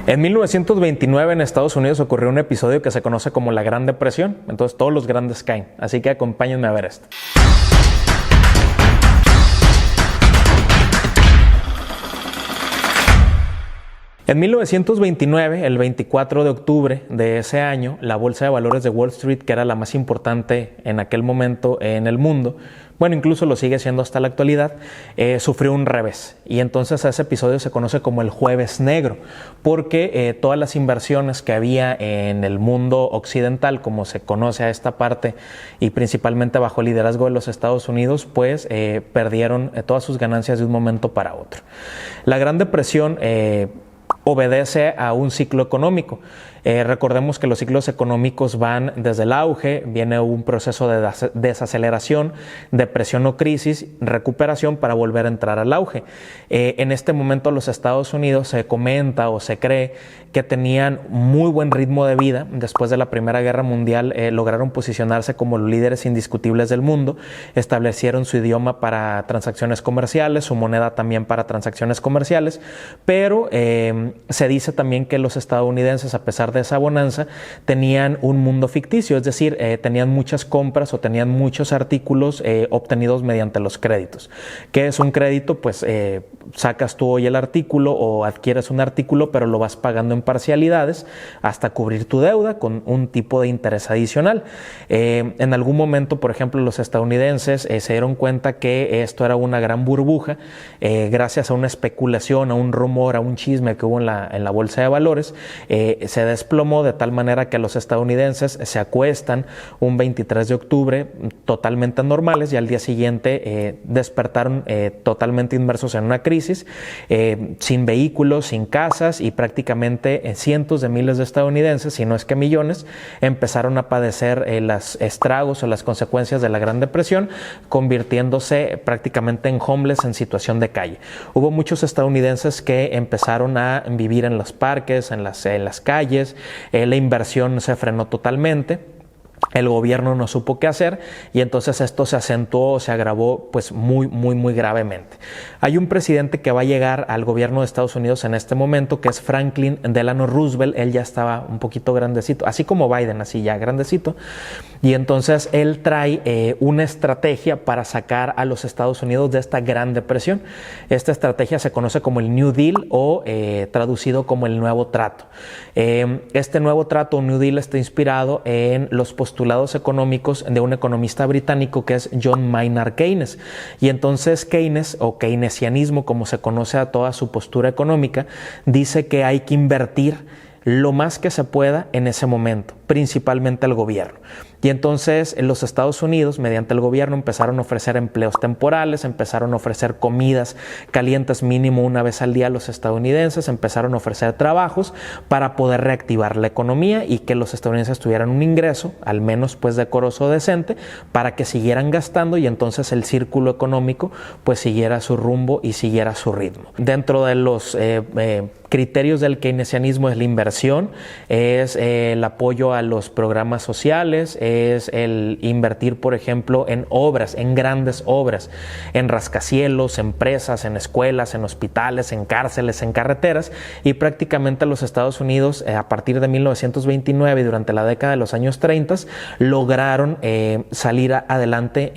En 1929 en Estados Unidos ocurrió un episodio que se conoce como la Gran Depresión, entonces todos los grandes caen, así que acompáñenme a ver esto. En 1929, el 24 de octubre de ese año, la Bolsa de Valores de Wall Street, que era la más importante en aquel momento en el mundo, bueno, incluso lo sigue siendo hasta la actualidad, sufrió un revés. Y entonces ese episodio se conoce como el Jueves Negro, porque todas las inversiones que había en el mundo occidental, como se conoce a esta parte, y principalmente bajo el liderazgo de los Estados Unidos, pues perdieron todas sus ganancias de un momento para otro. La Gran Depresión obedece a un ciclo económico. Recordemos que los ciclos económicos van desde el auge, viene un proceso de desaceleración, depresión o crisis, recuperación para volver a entrar al auge. En este momento los Estados Unidos se comenta o se cree que tenían muy buen ritmo de vida. Después de la Primera Guerra Mundial lograron posicionarse como los líderes indiscutibles del mundo, establecieron su idioma para transacciones comerciales, su moneda también para transacciones comerciales, pero se dice también que los estadounidenses, a pesar de esa bonanza, tenían un mundo ficticio, es decir, tenían muchas compras o tenían muchos artículos obtenidos mediante los créditos. ¿Qué es un crédito? Pues sacas tú hoy el artículo o adquieres un artículo, pero lo vas pagando en parcialidades hasta cubrir tu deuda con un tipo de interés adicional. En algún momento, por ejemplo, los estadounidenses se dieron cuenta que esto era una gran burbuja, gracias a una especulación, a un rumor, a un chisme que hubo en la bolsa de valores, se desplomó de tal manera que los estadounidenses se acuestan un 23 de octubre totalmente normales y al día siguiente despertaron totalmente inmersos en una crisis, sin vehículos, sin casas, y prácticamente cientos de miles de estadounidenses, si no es que millones, empezaron a padecer los estragos o las consecuencias de la Gran Depresión, convirtiéndose prácticamente en homeless, en situación de calle. Hubo muchos estadounidenses que empezaron a vivir en los parques, en las calles, la inversión se frenó totalmente. El gobierno no supo qué hacer y entonces esto se acentuó, se agravó pues muy gravemente. Hay un presidente que va a llegar al gobierno de Estados Unidos en este momento, que es Franklin Delano Roosevelt. Él ya estaba un poquito grandecito, así como Biden, así ya grandecito, y entonces él trae una estrategia para sacar a los Estados Unidos de esta Gran Depresión. Esta estrategia se conoce como el New Deal o traducido como el Nuevo Trato. Este Nuevo Trato o New Deal está inspirado en los postulados económicos de un economista británico que es John Maynard Keynes. Y entonces Keynes, o keynesianismo como se conoce a toda su postura económica, dice que hay que invertir lo más que se pueda en ese momento, principalmente el gobierno. Y entonces en los Estados Unidos, mediante el gobierno, empezaron a ofrecer empleos temporales, empezaron a ofrecer comidas calientes mínimo una vez al día a los estadounidenses, empezaron a ofrecer trabajos para poder reactivar la economía y que los estadounidenses tuvieran un ingreso, al menos pues decoroso, decente, para que siguieran gastando y entonces el círculo económico pues siguiera su rumbo y siguiera su ritmo. Dentro de los criterios del keynesianismo es la inversión, es el apoyo a los programas sociales, es el invertir, por ejemplo, en obras, en grandes obras, en rascacielos, en presas, en escuelas, en hospitales, en cárceles, en carreteras, y prácticamente los Estados Unidos a partir de 1929 y durante la década de los años 30 lograron salir adelante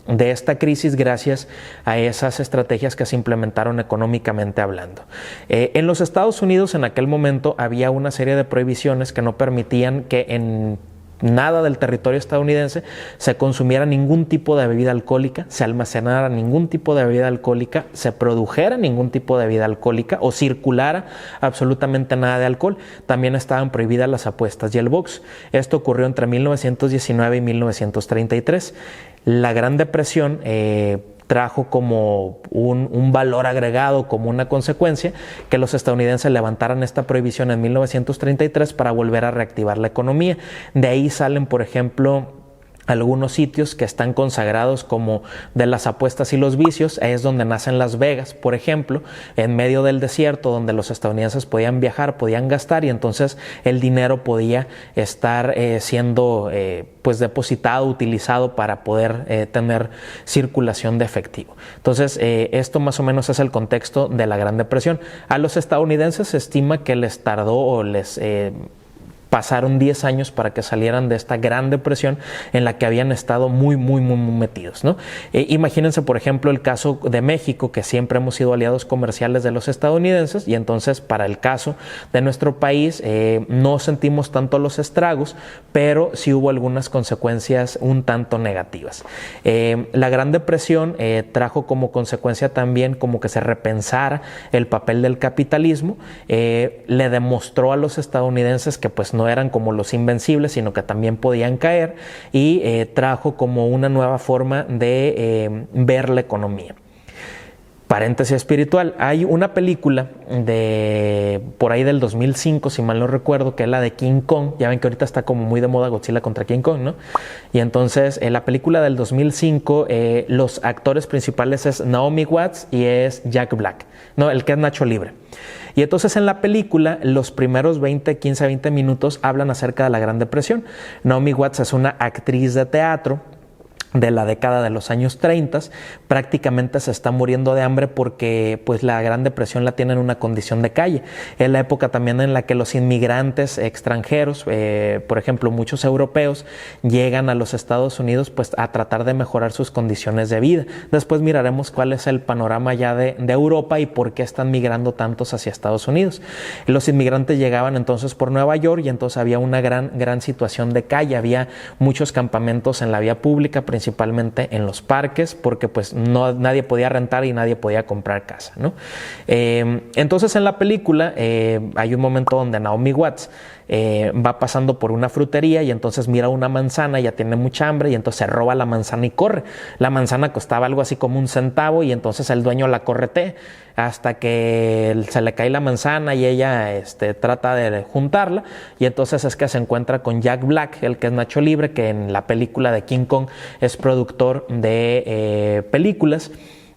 de esta crisis gracias a esas estrategias que se implementaron económicamente hablando. En los Estados Unidos en aquel momento había una serie de prohibiciones que no permitían que en nada del territorio estadounidense se consumiera ningún tipo de bebida alcohólica, se almacenara ningún tipo de bebida alcohólica, se produjera ningún tipo de bebida alcohólica o circulara absolutamente nada de alcohol. También estaban prohibidas las apuestas y el box. Esto ocurrió entre 1919 y 1933. La Gran Depresión trajo como un valor agregado, como una consecuencia, que los estadounidenses levantaran esta prohibición en 1933 para volver a reactivar la economía. De ahí salen, por ejemplo, algunos sitios que están consagrados como de las apuestas y los vicios. Es donde nacen Las Vegas, por ejemplo, en medio del desierto, donde los estadounidenses podían viajar, podían gastar, y entonces el dinero podía estar siendo pues depositado, utilizado para poder tener circulación de efectivo. Entonces esto más o menos es el contexto de la Gran Depresión. A los estadounidenses se estima que les tardó o les pasaron 10 años para que salieran de esta Gran Depresión en la que habían estado muy metidos, ¿no? Imagínense, por ejemplo, el caso de México, que siempre hemos sido aliados comerciales de los estadounidenses, y entonces para el caso de nuestro país no sentimos tanto los estragos, pero sí hubo algunas consecuencias un tanto negativas. La Gran Depresión trajo como consecuencia también como que se repensara el papel del capitalismo, le demostró a los estadounidenses que pues no eran como los invencibles, sino que también podían caer, y trajo como una nueva forma de ver la economía. Paréntesis espiritual, hay una película de por ahí del 2005, si mal no recuerdo, que es la de King Kong. Ya ven que ahorita está como muy de moda Godzilla contra King Kong, ¿no? Y entonces en la película del 2005 los actores principales es Naomi Watts y es Jack Black, no, el que es Nacho Libre. Y entonces en la película los primeros 15 a 20 minutos hablan acerca de la Gran Depresión. Naomi Watts es una actriz de teatro de la década de los años 30, prácticamente se está muriendo de hambre porque pues la Gran Depresión la tiene en una condición de calle. Es la época también en la que los inmigrantes extranjeros, por ejemplo muchos europeos, llegan a los Estados Unidos pues a tratar de mejorar sus condiciones de vida. Después miraremos cuál es el panorama ya de Europa y por qué están migrando tantos hacia Estados Unidos. Los inmigrantes llegaban entonces por Nueva York, y entonces había una gran situación de calle, había muchos campamentos en la vía pública, principalmente en los parques, porque pues nadie podía rentar y nadie podía comprar casa, ¿no? Entonces en la película hay un momento donde Naomi Watts va pasando por una frutería y entonces mira una manzana, ya tiene mucha hambre, y entonces se roba la manzana y corre. La manzana costaba algo así como 1 centavo, y entonces el dueño la corretea hasta que se le cae la manzana y ella trata de juntarla, y entonces es que se encuentra con Jack Black, el que es Nacho Libre, que en la película de King Kong es productor de películas.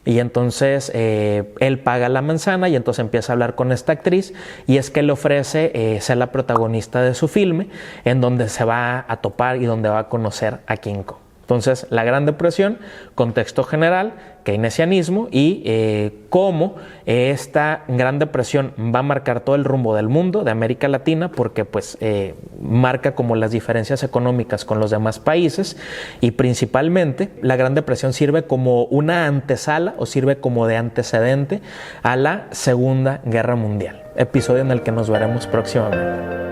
Y entonces él paga la manzana y entonces empieza a hablar con esta actriz, y es que le ofrece ser la protagonista de su filme, en donde se va a topar y donde va a conocer a King Kong. Entonces, la Gran Depresión, contexto general, keynesianismo, y cómo esta Gran Depresión va a marcar todo el rumbo del mundo, de América Latina, porque pues marca como las diferencias económicas con los demás países, y principalmente la Gran Depresión sirve como una antesala o sirve como de antecedente a la Segunda Guerra Mundial, episodio en el que nos veremos próximamente.